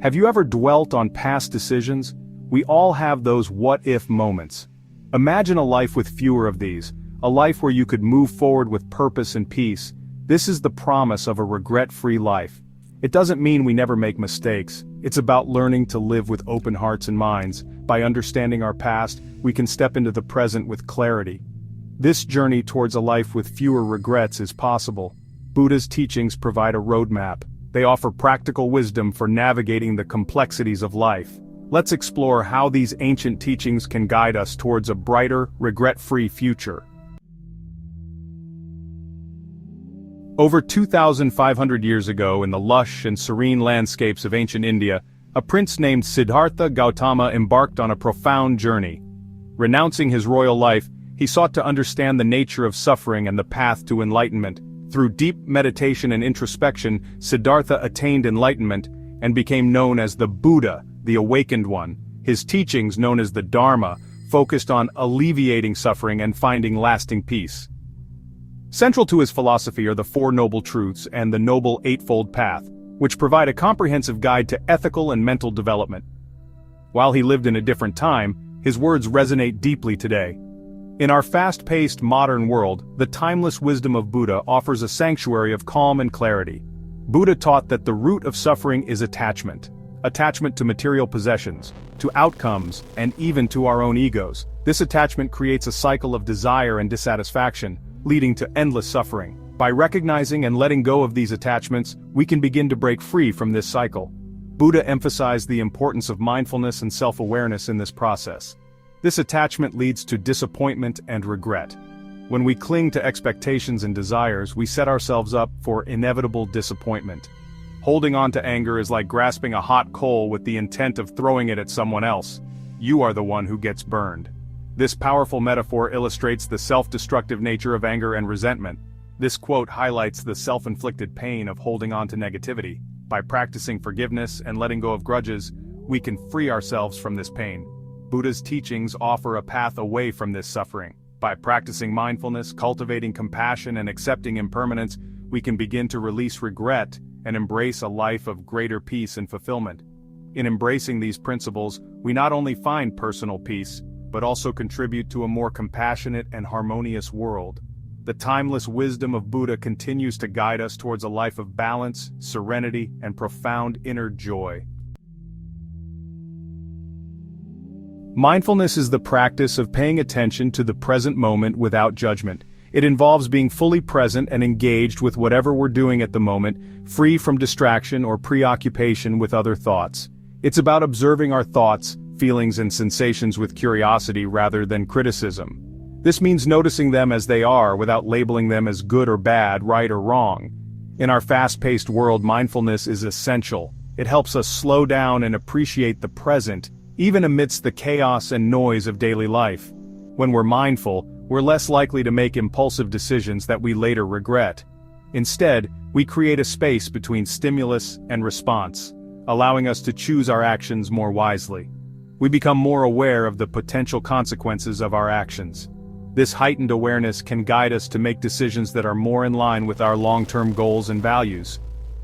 Have you ever dwelt on past decisions? We all have those what-if moments. Imagine a life with fewer of these, a life where you could move forward with purpose and peace. This is the promise of a regret-free life. It doesn't mean we never make mistakes. It's about learning to live with open hearts and minds. By understanding our past, we can step into the present with clarity. This journey towards a life with fewer regrets is possible. Buddha's teachings provide a roadmap. They offer practical wisdom for navigating the complexities of life. Let's explore how these ancient teachings can guide us towards a brighter, regret-free future. Over 2,500 years ago, in the lush and serene landscapes of ancient India, a prince named Siddhartha Gautama embarked on a profound journey. Renouncing his royal life, he sought to understand the nature of suffering and the path to enlightenment. Through deep meditation and introspection, Siddhartha attained enlightenment and became known as the Buddha, the Awakened One. His teachings, known as the Dharma, focused on alleviating suffering and finding lasting peace. Central to his philosophy are the Four Noble Truths and the Noble Eightfold Path, which provide a comprehensive guide to ethical and mental development. While he lived in a different time, his words resonate deeply today. In our fast-paced modern world, the timeless wisdom of Buddha offers a sanctuary of calm and clarity. Buddha taught that the root of suffering is attachment. Attachment to material possessions, to outcomes, and even to our own egos. This attachment creates a cycle of desire and dissatisfaction, leading to endless suffering. By recognizing and letting go of these attachments, we can begin to break free from this cycle. Buddha emphasized the importance of mindfulness and self-awareness in this process. This attachment leads to disappointment and regret. When we cling to expectations and desires, we set ourselves up for inevitable disappointment. Holding on to anger is like grasping a hot coal with the intent of throwing it at someone else. You are the one who gets burned. This powerful metaphor illustrates the self-destructive nature of anger and resentment. This quote highlights the self-inflicted pain of holding on to negativity. By practicing forgiveness and letting go of grudges, we can free ourselves from this pain. Buddha's teachings offer a path away from this suffering. By practicing mindfulness, cultivating compassion, and accepting impermanence, we can begin to release regret and embrace a life of greater peace and fulfillment. In embracing these principles, we not only find personal peace, but also contribute to a more compassionate and harmonious world. The timeless wisdom of Buddha continues to guide us towards a life of balance, serenity, and profound inner joy. Mindfulness is the practice of paying attention to the present moment without judgment. It involves being fully present and engaged with whatever we're doing at the moment, free from distraction or preoccupation with other thoughts. It's about observing our thoughts, feelings, and sensations with curiosity rather than criticism. This means noticing them as they are without labeling them as good or bad, right or wrong. In our fast-paced world, mindfulness is essential. It helps us slow down and appreciate the present, even amidst the chaos and noise of daily life. When we're mindful, we're less likely to make impulsive decisions that we later regret. Instead, we create a space between stimulus and response, allowing us to choose our actions more wisely. We become more aware of the potential consequences of our actions. This heightened awareness can guide us to make decisions that are more in line with our long-term goals and values.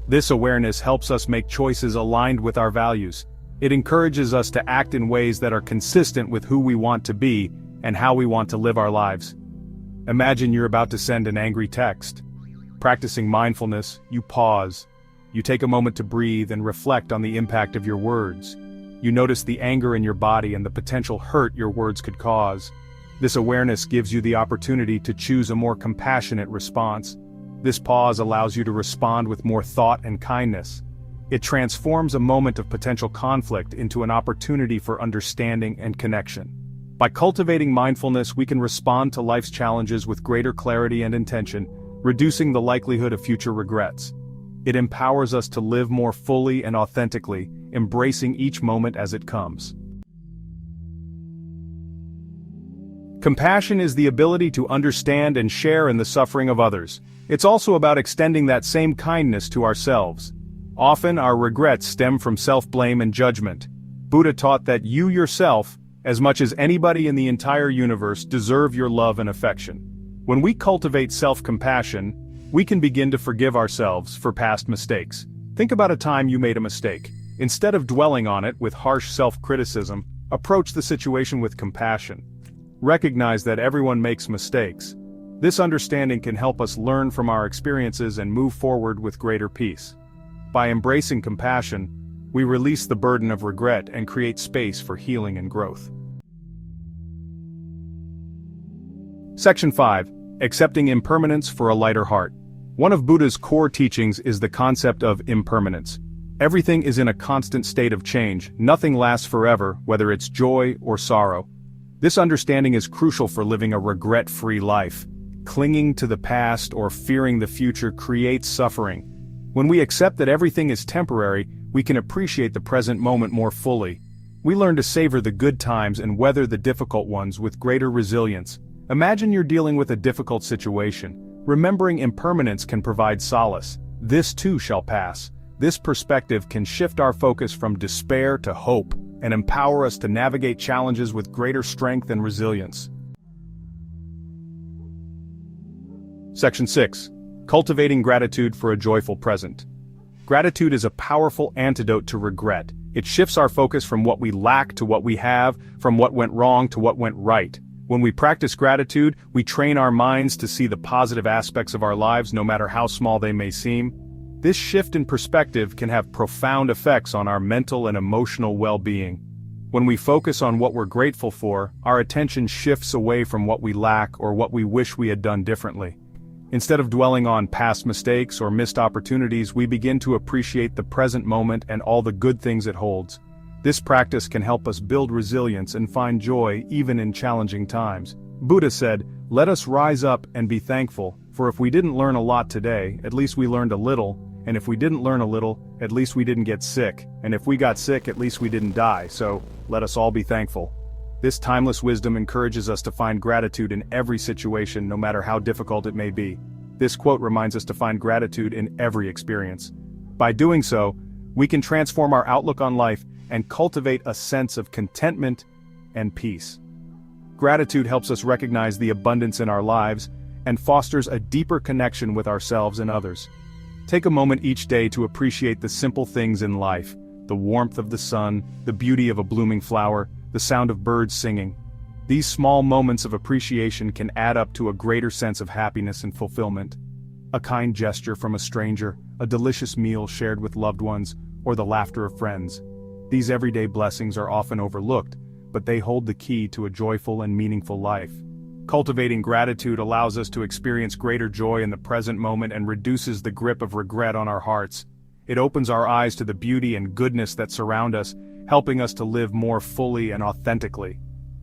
This awareness helps us make choices aligned with our values. It encourages us to act in ways that are consistent with who we want to be and how we want to live our lives. Imagine you're about to send an angry text. Practicing mindfulness, you pause. You take a moment to breathe and reflect on the impact of your words. You notice the anger in your body and the potential hurt your words could cause. This awareness gives you the opportunity to choose a more compassionate response. This pause allows you to respond with more thought and kindness. It transforms a moment of potential conflict into an opportunity for understanding and connection. By cultivating mindfulness, we can respond to life's challenges with greater clarity and intention, reducing the likelihood of future regrets. It empowers us to live more fully and authentically, embracing each moment as it comes. Compassion is the ability to understand and share in the suffering of others. It's also about extending that same kindness to ourselves. Often our regrets stem from self-blame and judgment. Buddha taught that you yourself, as much as anybody in the entire universe, deserve your love and affection. When we cultivate self-compassion, we can begin to forgive ourselves for past mistakes. Think about a time you made a mistake. Instead of dwelling on it with harsh self-criticism, approach the situation with compassion. Recognize that everyone makes mistakes. This understanding can help us learn from our experiences and move forward with greater peace. By embracing compassion, we release the burden of regret and create space for healing and growth. Section 5. Accepting impermanence for a lighter heart. One of Buddha's core teachings is the concept of impermanence. Everything is in a constant state of change, nothing lasts forever, whether it's joy or sorrow. This understanding is crucial for living a regret-free life. Clinging to the past or fearing the future creates suffering. When we accept that everything is temporary, we can appreciate the present moment more fully. We learn to savor the good times and weather the difficult ones with greater resilience. Imagine you're dealing with a difficult situation. Remembering impermanence can provide solace. This too shall pass. This perspective can shift our focus from despair to hope and empower us to navigate challenges with greater strength and resilience. Section 6. Cultivating gratitude for a joyful present. Gratitude is a powerful antidote to regret. It shifts our focus from what we lack to what we have, from what went wrong to what went right. When we practice gratitude, we train our minds to see the positive aspects of our lives no matter how small they may seem. This shift in perspective can have profound effects on our mental and emotional well-being. When we focus on what we're grateful for, our attention shifts away from what we lack or what we wish we had done differently. Instead of dwelling on past mistakes or missed opportunities, we begin to appreciate the present moment and all the good things it holds. This practice can help us build resilience and find joy even in challenging times. Buddha said, "Let us rise up and be thankful, for if we didn't learn a lot today, at least we learned a little, and if we didn't learn a little, at least we didn't get sick, and if we got sick, at least we didn't die, so let us all be thankful." This timeless wisdom encourages us to find gratitude in every situation, no matter how difficult it may be. This quote reminds us to find gratitude in every experience. By doing so, we can transform our outlook on life and cultivate a sense of contentment and peace. Gratitude helps us recognize the abundance in our lives and fosters a deeper connection with ourselves and others. Take a moment each day to appreciate the simple things in life: the warmth of the sun, the beauty of a blooming flower, the sound of birds singing. These small moments of appreciation can add up to a greater sense of happiness and fulfillment. A kind gesture from a stranger, a delicious meal shared with loved ones, or the laughter of friends. These everyday blessings are often overlooked, but they hold the key to a joyful and meaningful life. Cultivating gratitude allows us to experience greater joy in the present moment and reduces the grip of regret on our hearts. It opens our eyes to the beauty and goodness that surround us, helping us to live more fully and authentically.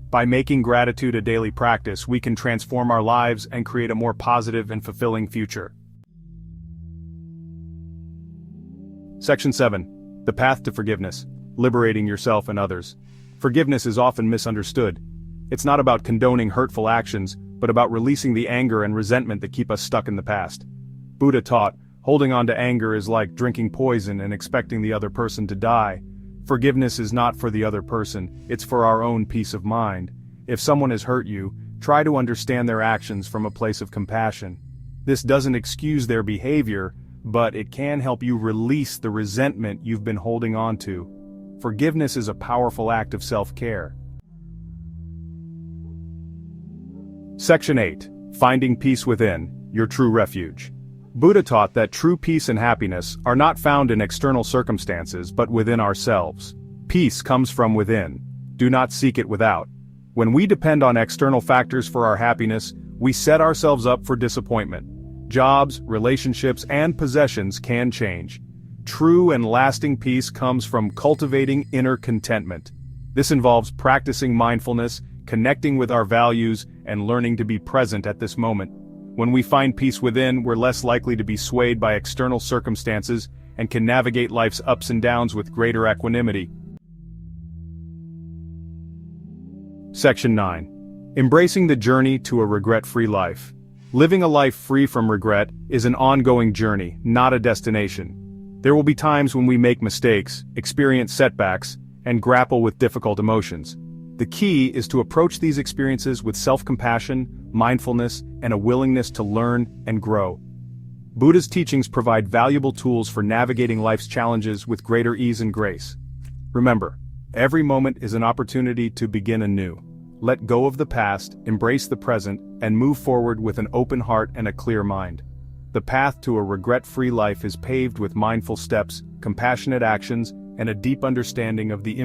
By making gratitude a daily practice, we can transform our lives and create a more positive and fulfilling future. Section 7. The path to forgiveness. Liberating yourself and others. Forgiveness is often misunderstood. It's not about condoning hurtful actions, but about releasing the anger and resentment that keep us stuck in the past. Buddha taught, holding on to anger is like drinking poison and expecting the other person to die. Forgiveness is not for the other person, it's for our own peace of mind. If someone has hurt you, try to understand their actions from a place of compassion. This doesn't excuse their behavior, but it can help you release the resentment you've been holding on to. Forgiveness is a powerful act of self-care. Section 8. Finding peace within, your true refuge. Buddha taught that true peace and happiness are not found in external circumstances but within ourselves. Peace comes from within. Do not seek it without. When we depend on external factors for our happiness, we set ourselves up for disappointment. Jobs, relationships, and possessions can change. True and lasting peace comes from cultivating inner contentment. This involves practicing mindfulness, connecting with our values, and learning to be present at this moment. When we find peace within, we're less likely to be swayed by external circumstances and can navigate life's ups and downs with greater equanimity. Section 9. Embracing the journey to a regret-free life. Living a life free from regret is an ongoing journey, not a destination. There will be times when we make mistakes, experience setbacks, and grapple with difficult emotions. The key is to approach these experiences with self-compassion, mindfulness, and a willingness to learn and grow. Buddha's teachings provide valuable tools for navigating life's challenges with greater ease and grace. Remember, every moment is an opportunity to begin anew. Let go of the past, embrace the present, and move forward with an open heart and a clear mind. The path to a regret-free life is paved with mindful steps, compassionate actions, and a deep understanding of the